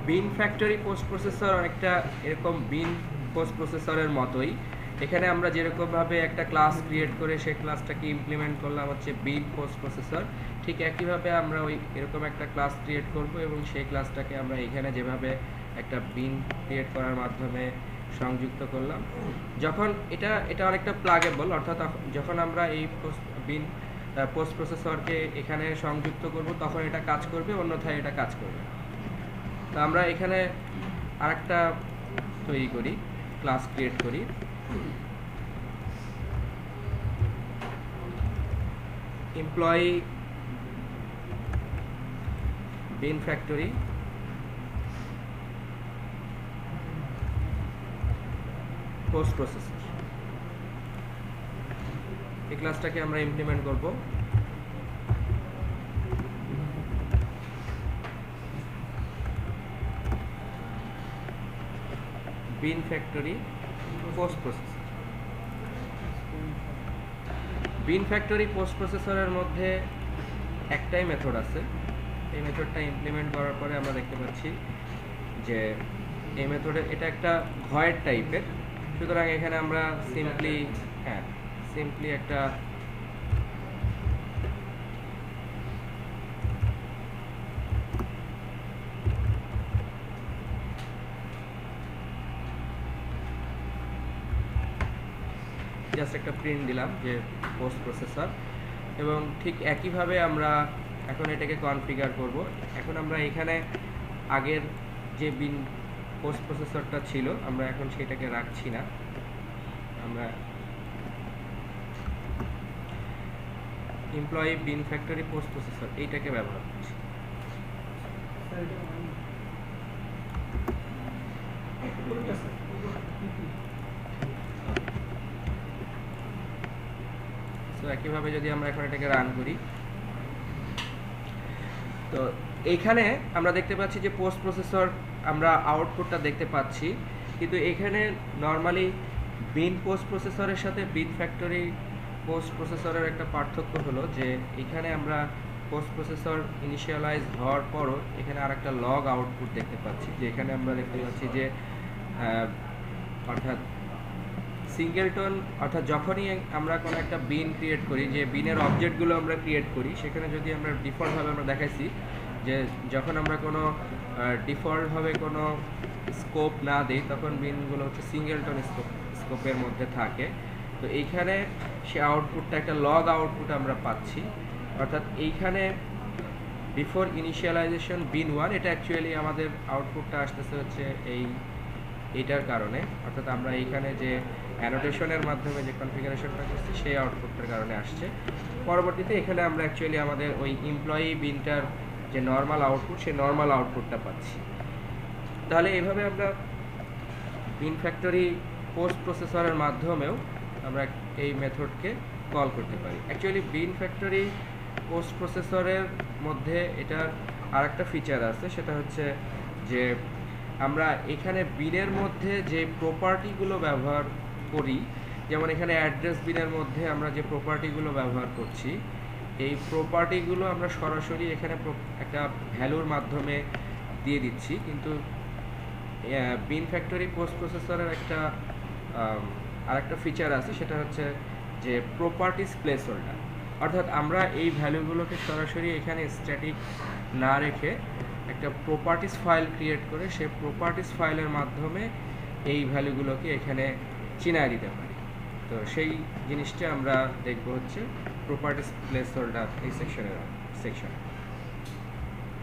বিন factory post processor অনেকটা এরকম বিন post প্রসেসরের মতোই। এখানে আমরা যেরকমভাবে একটা ক্লাস ক্রিয়েট করে সেই ক্লাসটাকে ইমপ্লিমেন্ট করলাম হচ্ছে বিন পোস্ট প্রসেসর, ঠিক একইভাবে আমরা ওই এরকম একটা ক্লাস ক্রিয়েট করব এবং সেই ক্লাসটাকে আমরা এখানে যেভাবে একটা বিন ক্রিয়েট করার মাধ্যমে সংযুক্ত করলাম। যখন এটা এটা অনেকটা প্লাগেবল, অর্থাৎ যখন আমরা এই বিন পোস্ট প্রসেসরকে এখানে সংযুক্ত করব তখন এটা কাজ করবে, অন্যথায় এটা কাজ করবে। তো আমরা এখানে আরেকটা তৈরি করি, ক্লাস ক্রিয়েট করি। এমপ্লয়ি বিন ফ্যাক্টরি পোস্ট প্রসেসর, এই ক্লাসটাকে আমরা ইমপ্লিমেন্ট করব। বিন ফ্যাক্টরি পোস্ট প্রসেসর। বিন ফ্যাক্টরি পোস্ট প্রসেসরের মধ্যে একটাই মেথড আছে। এই মেথডটা ইমপ্লিমেন্ট করার পরে আমরা দেখতে পাচ্ছি যে এই মেথডে এটা একটা ভয়েড টাইপের, সুতরাং এখানে আমরা সিম্পলি একটা জাস্ট একটা প্রিন্ট দিলাম যে পোস্ট প্রসেসর, এবং ঠিক একইভাবে আমরা এখন এটাকে কনফিগার করব। এখন আমরা এখানে আগের যে বিন পোস্ট প্রসেসরটা ছিল আমরা এখন সেটাকে রাখছি না, আমরা এমপ্লয়ি বিন ফ্যাক্টরি পোস্ট প্রসেসর এইটাকে ব্যবহার করছি। তো একইভাবে যদি আমরা এখন এটাকে রান করি, তো এইখানে আমরা দেখতে পাচ্ছি যে পোস্ট প্রসেসর আমরা আউটপুটটা দেখতে পাচ্ছি, কিন্তু এখানে নর্মালি বিন পোস্ট প্রসেসরের সাথে বিন ফ্যাক্টরি পোস্ট প্রসেসরের একটা পার্থক্য হলো যে এখানে আমরা পোস্ট প্রসেসর ইনিশিয়ালাইজ হওয়ার পরও এখানে আর একটা লগ আউটপুট দেখতে পাচ্ছি, যে এখানে আমরা দেখতে পাচ্ছি যে অর্থাৎ সিঙ্গেলটন, অর্থাৎ যখনই আমরা কোনো একটা বিন ক্রিয়েট করি, যে বিনের অবজেক্টগুলো আমরা ক্রিয়েট করি, সেখানে যদি আমরা ডিফল্টভাবে আমরা দেখাইছি যে যখন আমরা কোনো ডিফল্টভাবে কোনো স্কোপ না দিই তখন বিনগুলো হচ্ছে সিঙ্গেলটন স্কোপের মধ্যে থাকে। তো এইখানে সে আউটপুটটা একটা লগ আউটপুট আমরা পাচ্ছি, অর্থাৎ এইখানে বিফোর ইনিশিয়ালাইজেশন বিন 1, এটা অ্যাকচুয়ালি আমাদের আউটপুটটা আসতেছে হচ্ছে এইটার কারণে, অর্থাৎ আমরা এইখানে যে অ্যানোটেশনের মাধ্যমে যে কনফিগারেশনটা করছি সেই আউটপুটটার কারণে আসছে। পরবর্তীতে এখানে আমরা অ্যাকচুয়ালি আমাদের ওই এমপ্লয়ি বিনটার যে নর্মাল আউটপুট, সেই নর্মাল আউটপুটটা পাচ্ছি। তাহলে এইভাবে আমরা বিন ফ্যাক্টরি পোস্ট প্রসেসরের মাধ্যমেও আমরা এই মেথডকে কল করতে পারি। অ্যাকচুয়ালি বিন ফ্যাক্টরি পোস্ট প্রসেসরের মধ্যে এটার আরেকটা ফিচার আছে, সেটা হচ্ছে যে আমরা এখানে বিনের মধ্যে যে প্রপার্টিগুলো ব্যবহার করি, যেমন এখানে অ্যাড্রেস বিনের মধ্যে আমরা যে প্রপার্টিগুলো ব্যবহার করছি, এই প্রপার্টিগুলো আমরা সরাসরি এখানে একটা ভ্যালুর মাধ্যমে দিয়ে দিচ্ছি, কিন্তু বিন ফ্যাক্টরি পোস্ট প্রসেসরের একটা আরেকটা ফিচার আছে, সেটা হচ্ছে যে প্রপার্টিস প্লেস হোল্ডার, অর্থাৎ আমরা এই ভ্যালুগুলোকে সরাসরি এখানে স্ট্যাটিক না রেখে একটা প্রপার্টিস ফাইল ক্রিয়েট করে সেই প্রপার্টিস ফাইলের মাধ্যমে এই ভ্যালুগুলোকে এখানে চিনায় দিতে পারি। তো সেই জিনিসটা আমরা দেখব হচ্ছে প্রপার্টিস প্লেস হোল্ডার এই সেকশনে।